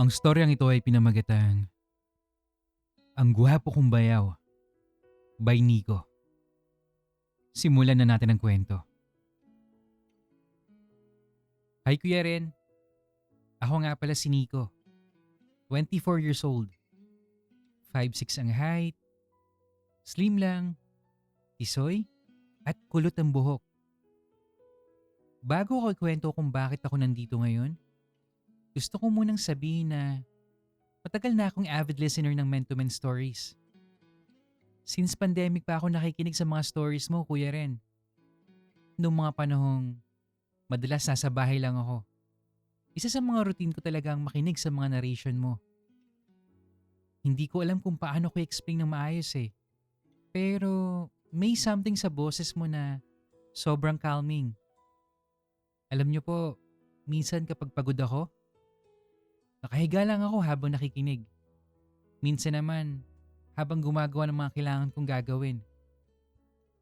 Ang storyang ito ay pinamagatang Ang Gwapo Kong Bayaw by Nico. Simulan na natin ang kwento. Hi Kuya Ren, ako nga pala si Nico. 24 years old. 5'6" ang height, slim lang, tisoy, at kulot ang buhok. Bago ko ikwento kung bakit ako nandito ngayon, gusto ko munang sabihin na matagal na akong avid listener ng Men to Men stories. Since pandemic pa ako nakikinig sa mga stories mo, Kuya Ren. Noong mga panahong madalas nasa bahay lang ako. Isa sa mga routine ko talaga ang makinig sa mga narration mo. Hindi ko alam kung paano ko i-explain ng maayos eh. Pero may something sa boses mo na sobrang calming. Alam niyo po, minsan kapag pagod ako, nakahiga lang ako habang nakikinig. Minsan naman, habang gumagawa ng mga kailangan kong gagawin.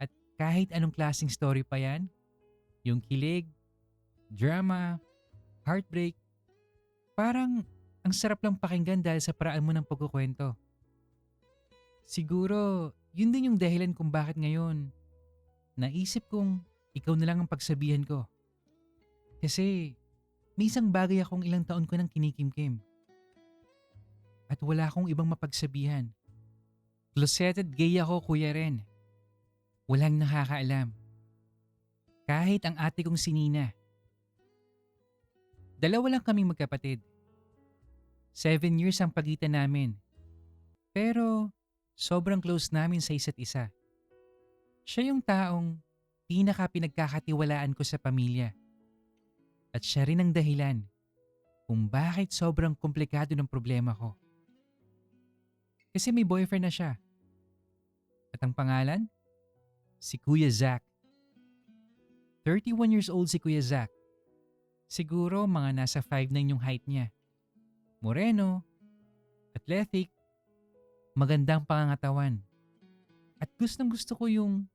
At kahit anong klaseng story pa yan, yung kilig, drama, heartbreak, parang ang sarap lang pakinggan dahil sa paraan mo ng pagkukwento. Siguro, yun din yung dahilan kung bakit ngayon naisip kong ikaw na lang ang pagsabihan ko. Kasi may isang bagay akong ilang taon ko nang kinikimkim at wala akong ibang mapagsabihan. Closeted gay ako, Kuya Ren. Walang nakakaalam. Kahit ang ate kong si Nina. Dalawa lang kaming magkapatid. 7 years ang pagitan namin. Pero sobrang close namin sa isa't isa. Siya yung taong pinaka-pinagkakatiwalaan ko sa pamilya. At siya rin ang dahilan kung bakit sobrang komplikado ng problema ko. Kasi may boyfriend na siya. At ang pangalan? Si Kuya Zach. 31 years old si Kuya Zach. Siguro mga nasa 5'9" yung height niya. Moreno, athletic, magandang pangangatawan. At gustong gusto ko yung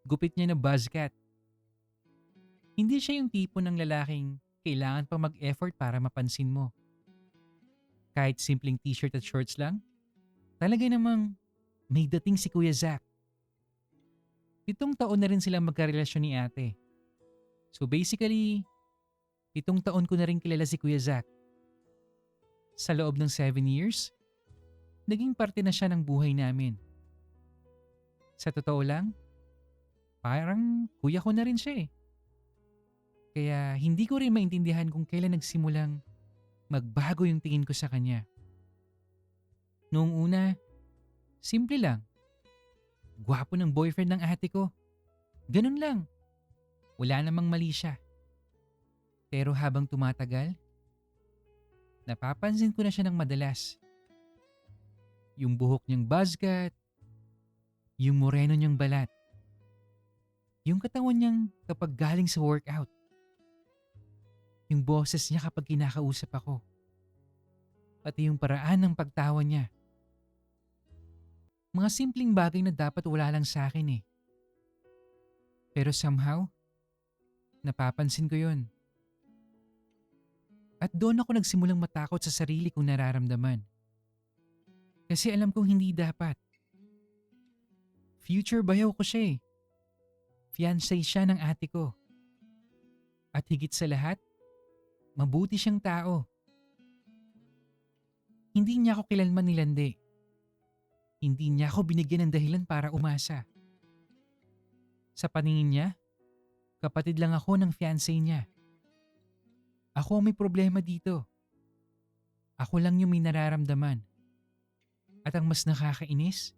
gupit niya na buzzcut. Hindi siya yung tipo ng lalaking kailangan pang mag-effort para mapansin mo. Kahit simpleng t-shirt at shorts lang, talaga namang may dating si Kuya Zach. 7 taon na rin silang magkarelasyon ni ate. So basically, 7 taon ko na rin kilala si Kuya Zach. Sa loob ng 7 years, naging parte na siya ng buhay namin. Sa totoo lang, parang kuya ko na rin siya eh. Kaya hindi ko rin maintindihan kung kailan nagsimulang magbago yung tingin ko sa kanya. Noong una, simple lang. Gwapo ng boyfriend ng ate ko. Ganun lang. Wala namang mali siya. Pero habang tumatagal, napapansin ko na siya ng madalas. Yung buhok niyang buzzcut, yung moreno niyang balat, yung katawan niyang kapag galing sa workout, yung boses niya kapag kinakausap ako, pati yung paraan ng pagtawa niya. Mga simpleng bagay na dapat wala lang sa akin eh. Pero somehow, napapansin ko yun. At doon ako nagsimulang matakot sa sarili kong nararamdaman. Kasi alam kong hindi dapat. Future bayaw ko siya eh. Fiancé siya ng ate ko. At higit sa lahat, mabuti siyang tao. Hindi niya ako kilanman nilandi. Hindi niya ako binigyan ng dahilan para umasa. Sa paningin niya, kapatid lang ako ng fiancé niya. Ako ang may problema dito. Ako lang yung may nararamdaman. At ang mas nakakainis,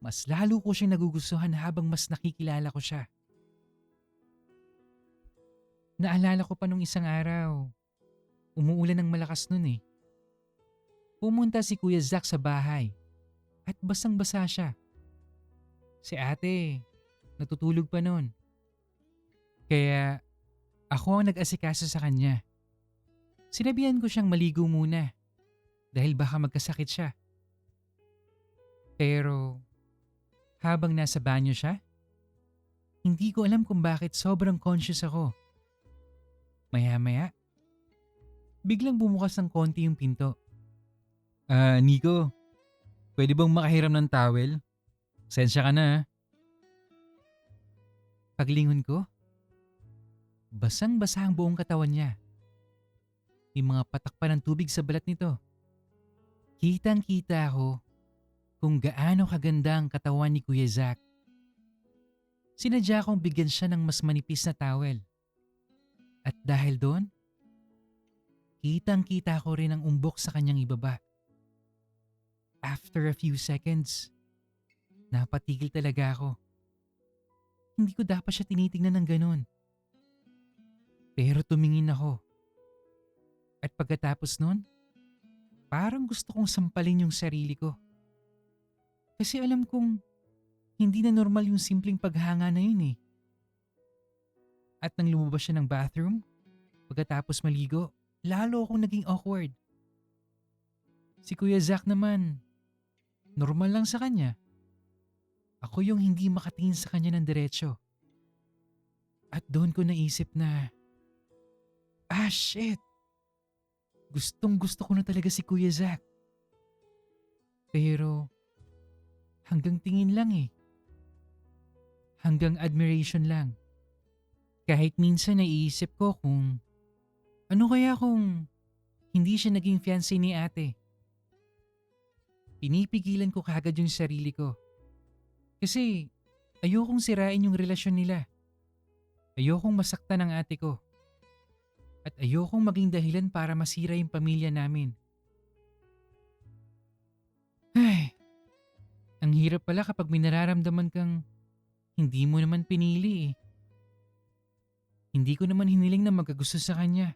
mas lalo ko siyang nagugustuhan habang mas nakikilala ko siya. Naalala ko pa nung isang araw, umuulan ng malakas nun eh. Pumunta si Kuya Zach sa bahay at basang-basa siya. Si ate, natutulog pa nun. Kaya ako ang nag-asikaso sa kanya. Sinabihan ko siyang maligo muna dahil baka magkasakit siya. Pero habang nasa banyo siya, hindi ko alam kung bakit sobrang conscious ako. Maya-maya, Biglang bumukas ng konti yung pinto. Nico, pwede bang makahiram ng towel? Sensya ka na ah. Paglingon ko, basang-basa ang buong katawan niya. May mga patak pa ng tubig sa balat nito. Kitang-kita ko kung gaano kaganda ang katawan ni Kuya Zack. Sinadya kong bigyan siya ng mas manipis na towel. At dahil doon, kitang-kita ko rin ang umbok sa kanyang ibaba. After a few seconds, napatigil talaga ako. Hindi ko dapat siya tinitingnan ng ganun. Pero tumingin ako. At pagkatapos nun, parang gusto kong sampalin yung sarili ko. Kasi alam kong hindi na normal yung simpleng paghanga na yun eh. At nang lumabas siya ng bathroom, pagkatapos maligo, lalo akong naging awkward. Si Kuya Zack naman, normal lang sa kanya. Ako yung hindi makatingin sa kanya ng diretsyo. At doon ko naisip na, shit! Gustong gusto ko na talaga si Kuya Zack. Pero, hanggang tingin lang eh. Hanggang admiration lang. Kahit minsan naiisip ko kung, ano kaya kung hindi siya naging fiancé ni ate? Pinipigilan ko kagad yung sarili ko. Kasi ayokong sirain yung relasyon nila. Ayokong masaktan ang ate ko. At ayokong maging dahilan para masira yung pamilya namin. Ay, ang hirap pala kapag may nararamdaman kang hindi mo naman pinili eh. Hindi ko naman hiniling na magkagusto sa kanya.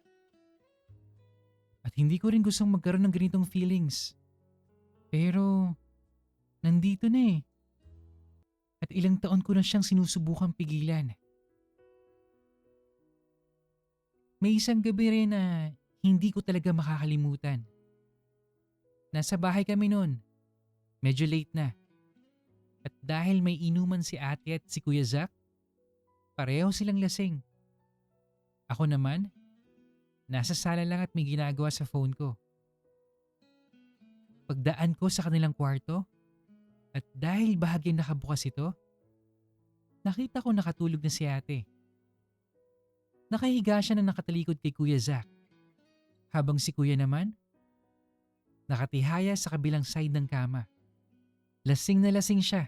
At hindi ko rin gustong magkaroon ng ganitong feelings. Pero, nandito na eh. At ilang taon ko na siyang sinusubukang pigilan. May isang gabi rin na hindi ko talaga makakalimutan. Nasa bahay kami noon. Medyo late na. At dahil may inuman si ate at si Kuya Zack, pareho silang lasing. Ako naman, nasa sala lang at may ginagawa sa phone ko. Pagdaan ko sa kanilang kwarto, at dahil bahagyang nakabukas ito, nakita ko nakatulog na si ate. Nakahiga siya na nakatalikod kay Kuya Zack, habang si Kuya naman, nakatihaya sa kabilang side ng kama. Lasing na lasing siya.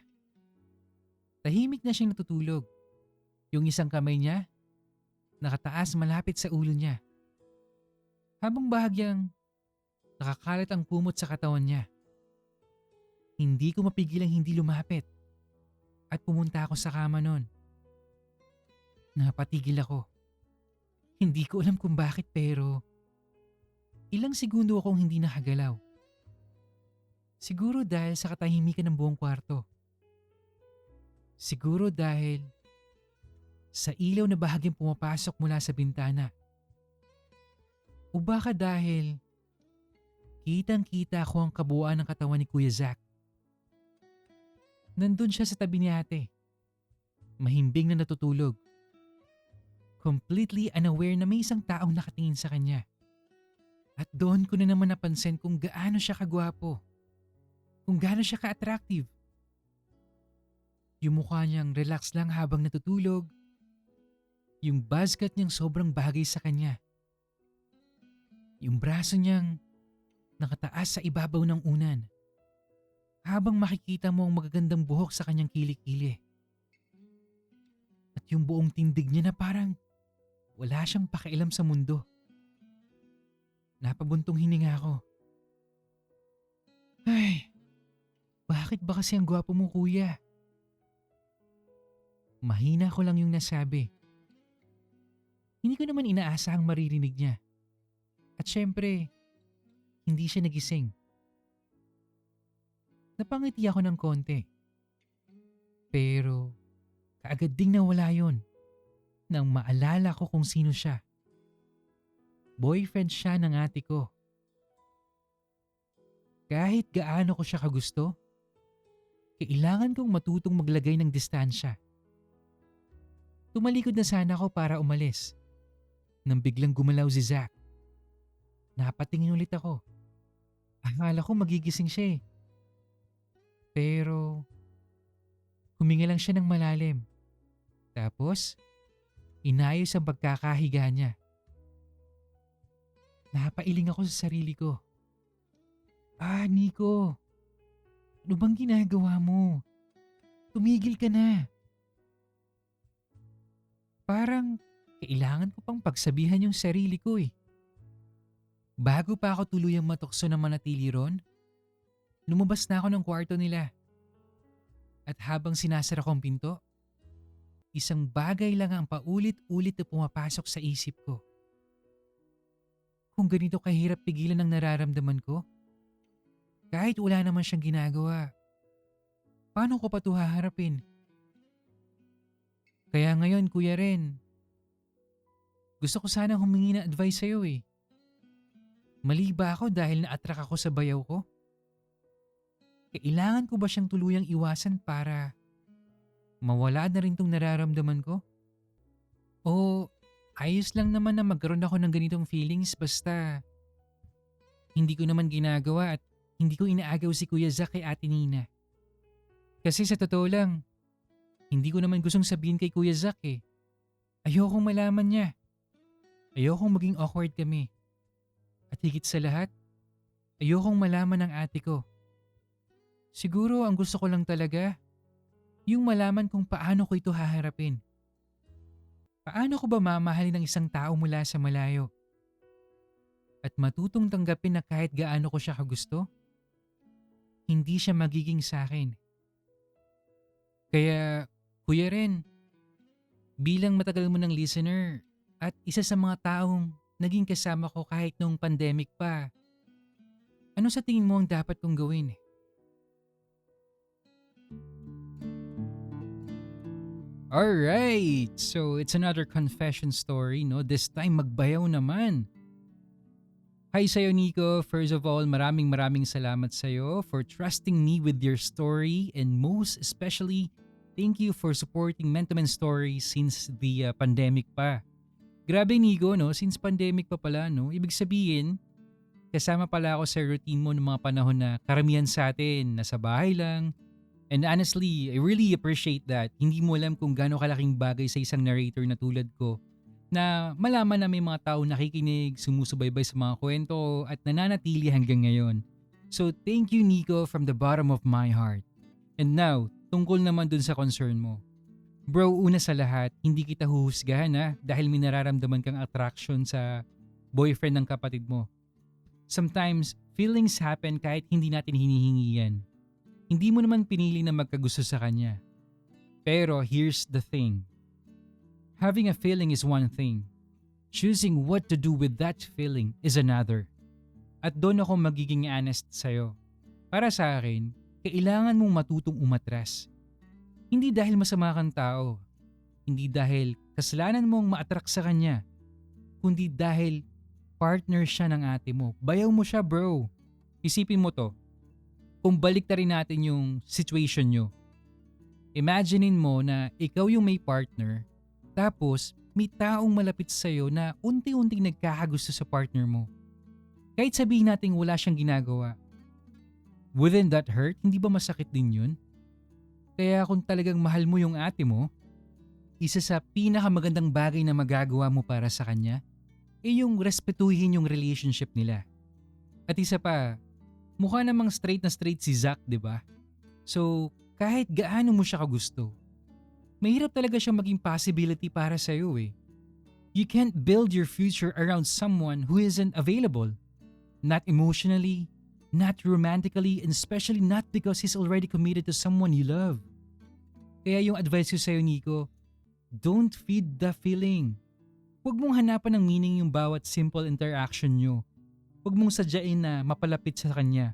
Tahimik na siyang natutulog. Yung isang kamay niya, nakataas malapit sa ulo niya. Habang bahagyang nakakalat ang kumot sa katawan niya. Hindi ko mapigilang hindi lumapit at pumunta ako sa kama noon. Napatigil ako. Hindi ko alam kung bakit pero ilang segundo akong hindi nakagalaw. Siguro dahil sa katahimikan ng buong kwarto. Siguro dahil sa ilaw na bahagyang pumapasok mula sa bintana. O baka dahil kitang-kita ko ang kabuuan ng katawan ni Kuya Zack. Nandun siya sa tabi ni ate. Mahimbing na natutulog. Completely unaware na may isang taong nakatingin sa kanya. At doon ko na naman napansin kung gaano siya kagwapo. Kung gaano siya ka-attractive. Yung mukha niyang relax lang habang natutulog. Yung buzzcut niyang sobrang bagay sa kanya. Yung braso niyang nakataas sa ibabaw ng unan. Habang makikita mo ang magagandang buhok sa kanyang kilikili. At yung buong tindig niya na parang wala siyang pakialam sa mundo. Napabuntong hininga ako. Ay, bakit ba kasi ang gwapo mo kuya? Mahina ko lang yung nasabi. Hindi ko naman inaasahang maririnig niya. At syempre, hindi siya nagising. Napangiti ako ng konti. Pero, kaagad ding nawala yun nang maalala ko kung sino siya. Boyfriend siya ng ate ko. Kahit gaano ko siya kagusto, kailangan kong matutong maglagay ng distansya. Tumalikod na sana ako para umalis nang biglang gumalaw si Zack. Napatingin ulit ako. Akala ko magigising siya eh. Pero huminga lang siya ng malalim. Tapos, inayos ang pagkakahiga niya. Napailing ako sa sarili ko. Nico, ano bang ginagawa mo? Tumigil ka na. Parang kailangan ko pang pagsabihan yung sarili ko eh. Bago pa ako tuluyang matukso na manatili ron, lumabas na ako ng kwarto nila. At habang sinasara ko ang pinto, isang bagay lang ang paulit-ulit na pumapasok sa isip ko. Kung ganito kahirap pigilan ang nararamdaman ko, kahit wala naman siyang ginagawa, paano ko pa ito haharapin? Kaya ngayon, Kuya Ren, gusto ko sana humingi ng advice sa'yo eh. Mali ba ako dahil na-attract ako sa bayaw ko? Kailangan ko ba siyang tuluyang iwasan para mawala na rin tong nararamdaman ko? O ayos lang naman na magkaroon ako ng ganitong feelings basta hindi ko naman ginagawa at hindi ko inaagaw si Kuya Zack kay Ate Nina. Kasi sa totoo lang, hindi ko naman gustong sabihin kay Kuya Zack eh. Ayokong malaman niya. Ayokong maging awkward kami. At higit sa lahat, ayokong malaman ng ate ko. Siguro ang gusto ko lang talaga, yung malaman kung paano ko ito haharapin. Paano ko ba mamahalin ng isang tao mula sa malayo? At matutong tanggapin na kahit gaano ko siya kagusto, hindi siya magiging sa akin. Kaya, Kuya Ren, bilang matagal mo ng listener at isa sa mga taong naging kasama ko kahit nung pandemic pa, ano sa tingin mo ang dapat kong gawin? Alright, so it's another confession story, no? This time magbayaw naman. Hi sa'yo Nico, first of all maraming salamat sa'yo for trusting me with your story and most especially thank you for supporting Mentomen Stories since the pandemic pa. Grabe Nico, no? Since pandemic pa pala, no? Ibig sabihin, kasama pala ako sa routine mo ng mga panahon na karamihan sa atin nasa bahay lang. And honestly, I really appreciate that. Hindi mo alam kung gaano kalaking bagay sa isang narrator na tulad ko na malaman na may mga tao nakikinig, sumusubaybay sa mga kwento at nananatili hanggang ngayon. So thank you Nico from the bottom of my heart. And now, tungkol naman dun sa concern mo. Bro, una sa lahat, hindi kita huhusgahan dahil may nararamdaman kang attraction sa boyfriend ng kapatid mo. Sometimes, feelings happen kahit hindi natin hinihingi yan. Hindi mo naman pinili na magkagusto sa kanya. Pero here's the thing. Having a feeling is one thing. Choosing what to do with that feeling is another. At doon ako magiging honest sa'yo. Para sa akin, kailangan mong matutong umatras. Hindi dahil masama kang tao. Hindi dahil kasalanan mong ma-attract sa kanya. Kundi dahil partner siya ng ate mo. Bayaw mo siya bro. Isipin mo to. Kung balik na rin natin yung situation nyo. Imaginein mo na ikaw yung may partner, tapos may taong malapit sa'yo na unti-unting nagkakagusto sa partner mo. Kahit sabihin natin wala siyang ginagawa. Wouldn't that hurt? Hindi ba masakit din yun? Kaya kung talagang mahal mo yung ate mo, isa sa pinakamagandang bagay na magagawa mo para sa kanya, yung respetuhin yung relationship nila. At isa pa, mukha namang straight na straight si Zack, di ba? So, kahit gaano mo siya kagusto, mahirap talaga siyang maging possibility para sa'yo eh. You can't build your future around someone who isn't available. Not emotionally, not romantically, and especially not because he's already committed to someone you love. Kaya yung advice ko sa'yo, Nico, don't feed the feeling. Huwag mong hanapan ng meaning yung bawat simple interaction nyo. Huwag mong sadyain na mapalapit sa kanya.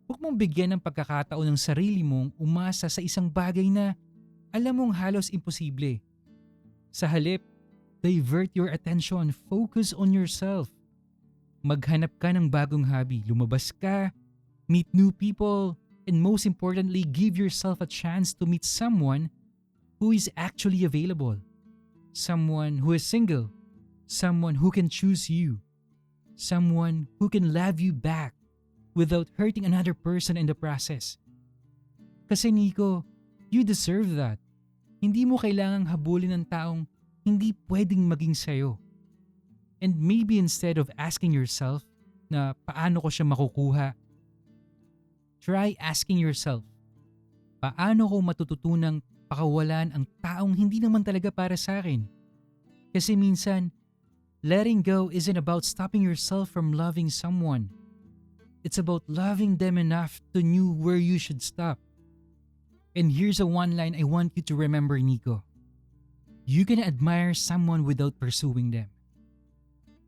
Huwag mong bigyan ng pagkakataon ng sarili mong umasa sa isang bagay na alam mong halos imposible. Sa halip, divert your attention, focus on yourself. Maghanap ka ng bagong hobby, lumabas ka, meet new people, and most importantly, give yourself a chance to meet someone who is actually available. Someone who is single. Someone who can choose you. Someone who can love you back without hurting another person in the process. Kasi Nico, you deserve that. Hindi mo kailangang habulin ng taong hindi pwedeng maging sayo. And maybe instead of asking yourself na paano ko siya makukuha, try asking yourself, paano ko matututunang pakawalan ang taong hindi naman talaga para sa akin? Kasi minsan, letting go isn't about stopping yourself from loving someone. It's about loving them enough to know where you should stop. And here's a one line I want you to remember, Nico. You can admire someone without pursuing them.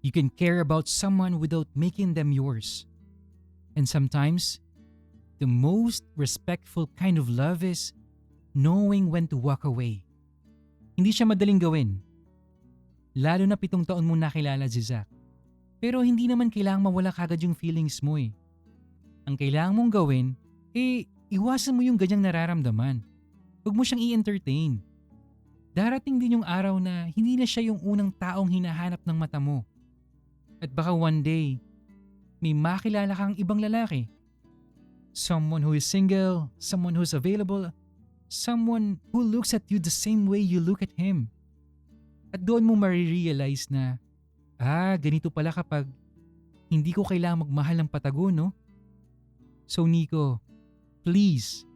You can care about someone without making them yours. And sometimes, the most respectful kind of love is knowing when to walk away. Hindi siya madaling gawin. Lalo na 7 taon mong nakilala si Zach. Pero hindi naman kailangang mawala kagad yung feelings mo eh. Ang kailangan mong gawin, iwasan mo yung ganyang nararamdaman. Huwag mo siyang i-entertain. Darating din yung araw na hindi na siya yung unang taong hinahanap ng mata mo. At baka one day, may makilala kang ibang lalaki. Someone who is single, someone who's available, someone who looks at you the same way you look at him. At doon mo marirealize na, ganito pala kapag hindi ko kailangang magmahal ng patago, no? So Nico, please,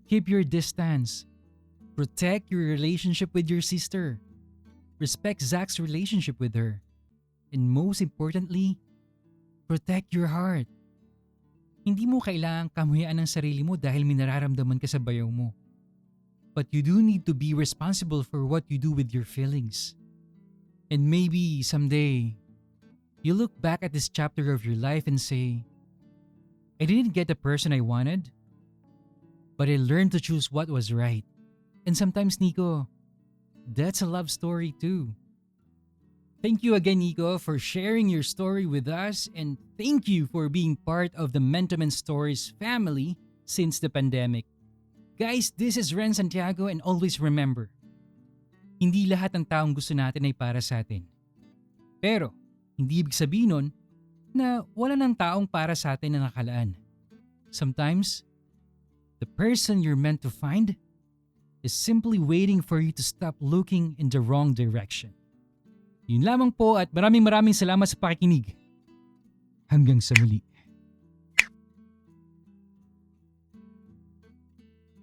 keep your distance. Protect your relationship with your sister. Respect Zach's relationship with her. And most importantly, protect your heart. Hindi mo kailangang kamuhian ang sarili mo dahil may nararamdaman ka sa bayaw mo. But you do need to be responsible for what you do with your feelings. And maybe someday, you look back at this chapter of your life and say, I didn't get the person I wanted, but I learned to choose what was right. And sometimes, Nico, that's a love story too. Thank you again, Nico, for sharing your story with us, and thank you for being part of the Mentomen Stories family since the pandemic. Guys, this is Ren Santiago, and always remember, hindi lahat ng taong gusto natin ay para sa atin. Pero, hindi ibig sabihin nun na wala ng taong para sa atin na nakalaan. Sometimes, the person you're meant to find is simply waiting for you to stop looking in the wrong direction. Yun lamang po at maraming salamat sa pakikinig. Hanggang sa muli.